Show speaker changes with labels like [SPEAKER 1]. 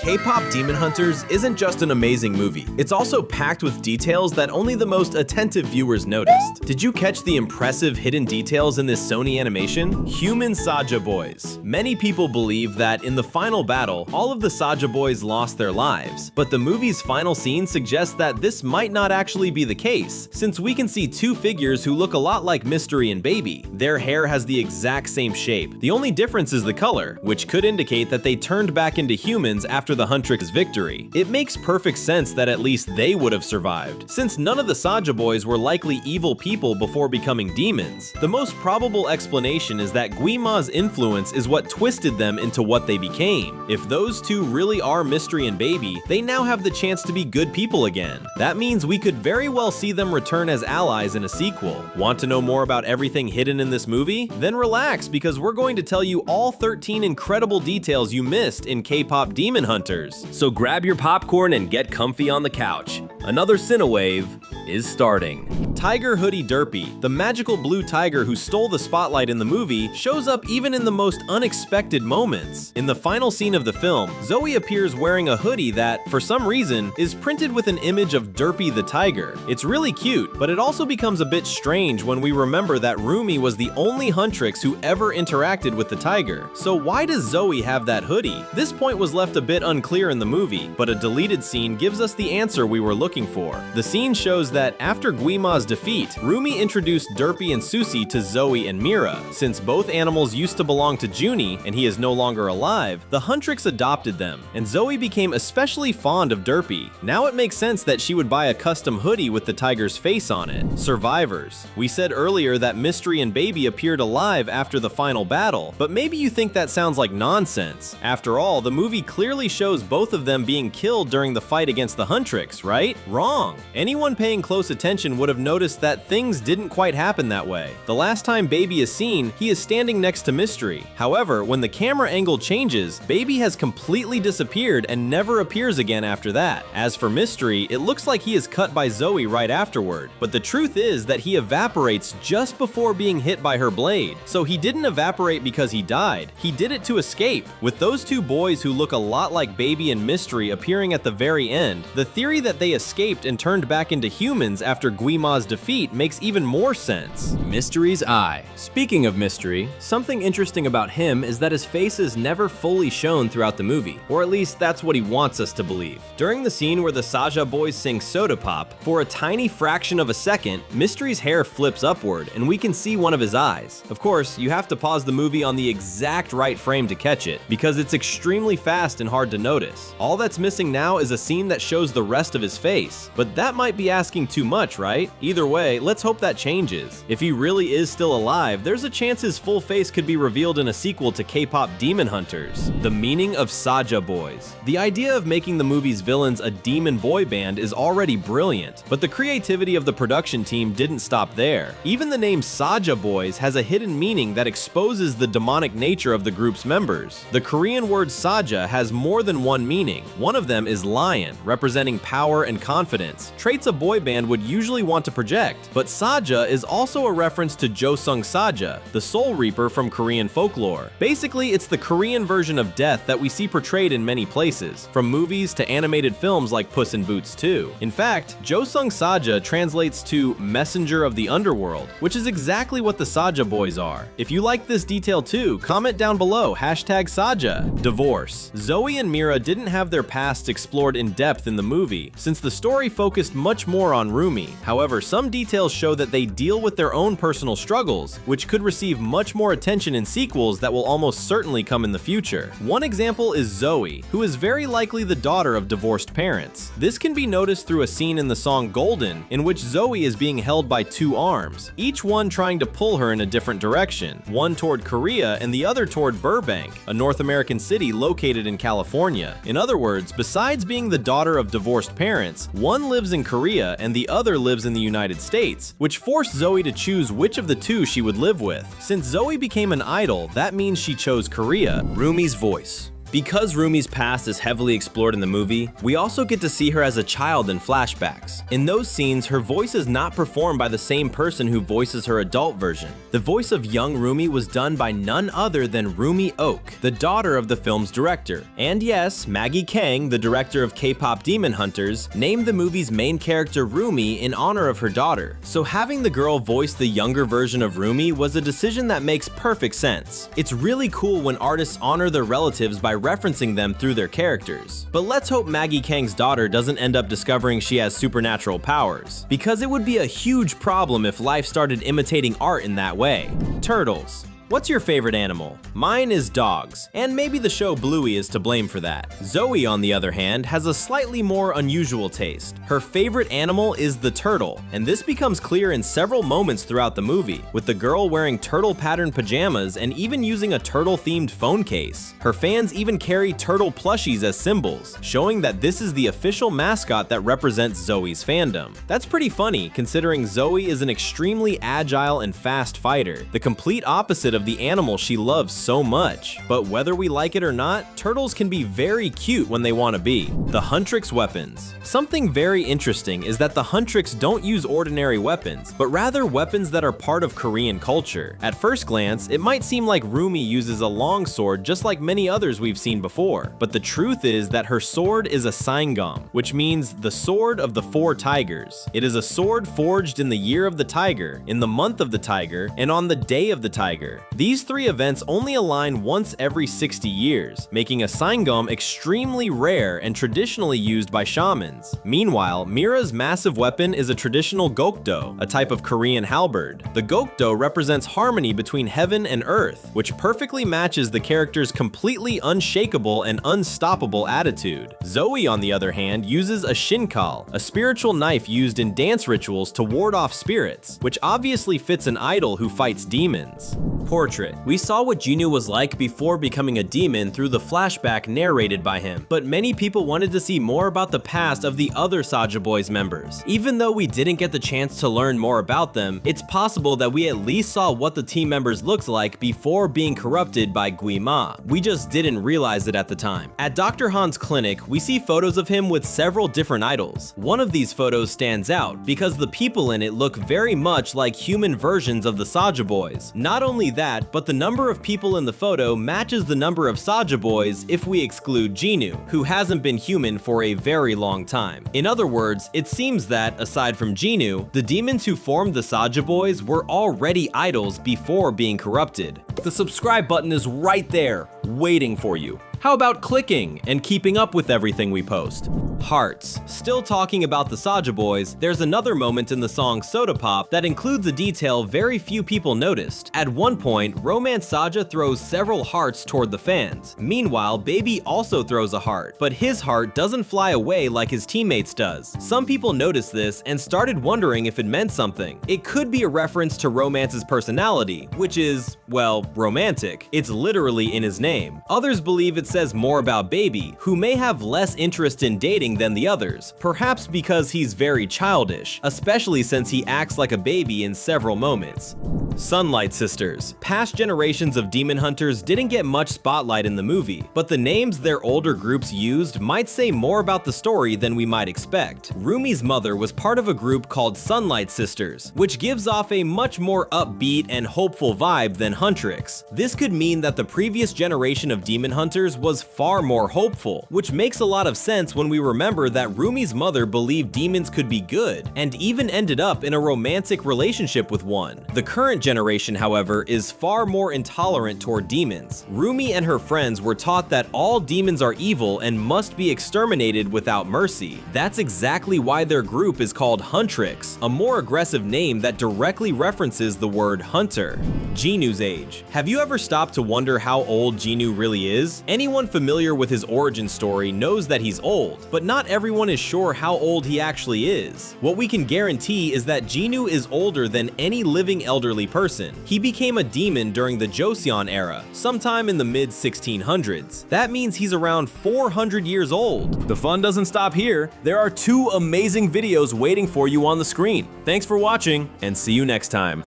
[SPEAKER 1] K-Pop Demon Hunters isn't just an amazing movie, it's also packed with details that only the most attentive viewers noticed. Did you catch the impressive hidden details in this Sony animation? Human Saja boys. Many people believe that in the final battle, all of the Saja boys lost their lives, but the movie's final scene suggests that this might not actually be the case, since we can see two figures who look a lot like Mystery and Baby. Their hair has the exact same shape. The only difference is the color, which could indicate that they turned back into humans after the Huntress victory. It makes perfect sense that at least they would have survived, since none of the Saja boys were likely evil people before becoming demons. The most probable explanation is that BLUEY'S influence is what twisted them into what they became. If those two really are Mystery and Baby, they now have the chance to be good people again. That means we could very well see them return as allies in a sequel. Want to know more about everything hidden in this movie? Then relax, because we're going to tell you all 13 incredible details you missed in K-Pop Demon Hunters. So grab your popcorn and get comfy on the couch. Another Cinewave is starting. Tiger Hoodie Derpy, the magical blue tiger who stole the spotlight in the movie, shows up even in the most unexpected moments. In the final scene of the film, Zoe appears wearing a hoodie that, for some reason, is printed with an image of Derpy the tiger. It's really cute, but it also becomes a bit strange when we remember that Roomie was the only Huntress who ever interacted with the tiger. So why does Zoe have that hoodie? This point was left a bit unclear in the movie, but a deleted scene gives us the answer we were looking for. The scene shows that after BLUEY'S defeat, Roomie introduced Derpy and Susie to Zoe and Mira. Since both animals used to belong to Junie and he is no longer alive, the Huntress adopted them, and Zoe became especially fond of Derpy. Now it makes sense that she would buy a custom hoodie with the tiger's face on it. Survivors. We said earlier that Mystery and Baby appeared alive after the final battle, but maybe you think that sounds like nonsense. After all, the movie clearly shows both of them being killed during the fight against the Huntress, right? Wrong. Anyone paying close attention would have noticed that things didn't quite happen that way. The last time Baby is seen, he is standing next to Mystery. However, when the camera angle changes, Baby has completely disappeared and never appears again after that. As for Mystery, it looks like he is cut by Zoe right afterward, but the truth is that he evaporates just before being hit by her blade. So he didn't evaporate because he died, he did it to escape. With those two boys who look a lot like Baby and Mystery appearing at the very end, the theory that they escaped and turned back into humans after BLUEY'S defeat makes even more sense. Mystery's eye. Speaking of Mystery, something interesting about him is that his face is never fully shown throughout the movie, or at least that's what he wants us to believe. During the scene where the Saja boys sing Sodapop, for a tiny fraction of a second, Mystery's hair flips upward and we can see one of his eyes. Of course, you have to pause the movie on the exact right frame to catch it, because it's extremely fast and hard to notice. All that's missing now is a scene that shows the rest of his face, but that might be asking too much, right? Either way, let's hope that changes. If he really is still alive, there's a chance his full face could be revealed in a sequel to K-Pop Demon Hunters. The meaning of Saja boys. The idea of making the movie's villains a demon boy band is already brilliant, but the creativity of the production team didn't stop there. Even the name Saja boys has a hidden meaning that exposes the demonic nature of the group's members. The Korean word Saja has more than one meaning. One of them is lion, representing power and confidence, traits a boy band would usually want to project. But Saja is also a reference to Josung Saja, the Soul Reaper from Korean folklore. Basically, it's the Korean version of death that we see portrayed in many places, from movies to animated films like Puss in Boots 2. In fact, Josung Saja translates to messenger of the underworld, which is exactly what the Saja boys are. If you like this detail too, comment down below, #Saja. Divorce. Zoe and Mira didn't have their pasts explored in depth in the movie, since the story focused much more on Roomie. However, some details show that they deal with their own personal struggles, which could receive much more attention in sequels that will almost certainly come in the future. One example is Zoe, who is very likely the daughter of divorced parents. This can be noticed through a scene in the song Golden, in which Zoe is being held by two arms, each one trying to pull her in a different direction, one toward Korea and the other toward Burbank, a North American city located in California. In other words, besides being the daughter of divorced parents, one lives in Korea and the other lives in the United States, which forced Zoe to choose which of the two she would live with. Since Zoe became an idol, that means she chose Korea. Roomie's voice. Because Roomie's past is heavily explored in the movie, we also get to see her as a child in flashbacks. In those scenes, her voice is not performed by the same person who voices her adult version. The voice of young Roomie was done by none other than Roomie Oak, the daughter of the film's director. And yes, Maggie Kang, the director of Kpop Demon Hunters, named the movie's main character Roomie in honor of her daughter. So having the girl voice the younger version of Roomie was a decision that makes perfect sense. It's really cool when artists honor their relatives by referencing them through their characters. But let's hope Maggie Kang's daughter doesn't end up discovering she has supernatural powers, because it would be a huge problem if life started imitating art in that way. Turtles. What's your favorite animal? Mine is dogs, and maybe the show Bluey is to blame for that. Zoe, on the other hand, has a slightly more unusual taste. Her favorite animal is the turtle, and this becomes clear in several moments throughout the movie, with the girl wearing turtle-patterned pajamas and even using a turtle-themed phone case. Her fans even carry turtle plushies as symbols, showing that this is the official mascot that represents Zoe's fandom. That's pretty funny, considering Zoe is an extremely agile and fast fighter, the complete opposite of the animal she loves so much. But whether we like it or not, turtles can be very cute when they want to be. The Huntress weapons. Something very interesting is that the Huntress don't use ordinary weapons, but rather weapons that are part of Korean culture. At first glance, it might seem like Roomie uses a long sword just like many others we've seen before, but the truth is that her sword is a saengam, which means the sword of the four tigers. It is a sword forged in the year of the tiger, in the month of the tiger, and on the day of the tiger. These three events only align once every 60 years, making a saengam extremely rare and traditionally used by shamans. Meanwhile, Mira's massive weapon is a traditional gokdo, a type of Korean halberd. The gokdo represents harmony between heaven and earth, which perfectly matches the character's completely unshakable and unstoppable attitude. Zoe, on the other hand, uses a shinkal, a spiritual knife used in dance rituals to ward off spirits, which obviously fits an idol who fights demons. Portrait. We saw what Jinu was like before becoming a demon through the flashback narrated by him, but many people wanted to see more about the past of the other Saja Boys members. Even though we didn't get the chance to learn more about them, it's possible that we at least saw what the team members looked like before being corrupted by Gui Ma. We just didn't realize it at the time. At Dr. Han's clinic, we see photos of him with several different idols. One of these photos stands out because the people in it look very much like human versions of the Saja Boys. Not only that, but the number of people in the photo matches the number of Saja Boys if we exclude Jinu, who hasn't been human for a very long time. In other words, it seems that, aside from Jinu, the demons who formed the Saja Boys were already idols before being corrupted. The subscribe button is right there, waiting for you. How about clicking and keeping up with everything we post? Hearts. Still talking about the Saja Boys, there's another moment in the song Sodapop that includes a detail very few people noticed. At one point, Romance Saja throws several hearts toward the fans. Meanwhile, Baby also throws a heart, but his heart doesn't fly away like his teammates does. Some people noticed this and started wondering if it meant something. It could be a reference to Romance's personality, which is, well, romantic. It's literally in his name. Others believe it says more about Baby, who may have less interest in dating than the others, perhaps because he's very childish, especially since he acts like a baby in several moments. Sunlight Sisters. Past generations of demon hunters didn't get much spotlight in the movie, but the names their older groups used might say more about the story than we might expect. Roomie's mother was part of a group called Sunlight Sisters, which gives off a much more upbeat and hopeful vibe than Huntress. This could mean that the previous generation of demon hunters was far more hopeful, which makes a lot of sense when we remember that Roomie's mother believed demons could be good, and even ended up in a romantic relationship with one. The current generation, however, is far more intolerant toward demons. Roomie and her friends were taught that all demons are evil and must be exterminated without mercy. That's exactly why their group is called Huntress, a more aggressive name that directly references the word hunter. Jinu's age. Have you ever stopped to wonder how old Jinu really is? Anyone familiar with his origin story knows that he's old, but not everyone is sure how old he actually is. What we can guarantee is that Jinu is older than any living elderly person. He became a demon during the Joseon era, sometime in the mid-1600s. That means he's around 400 years old. The fun doesn't stop here. There are 2 amazing videos waiting for you on the screen. Thanks for watching, and see you next time.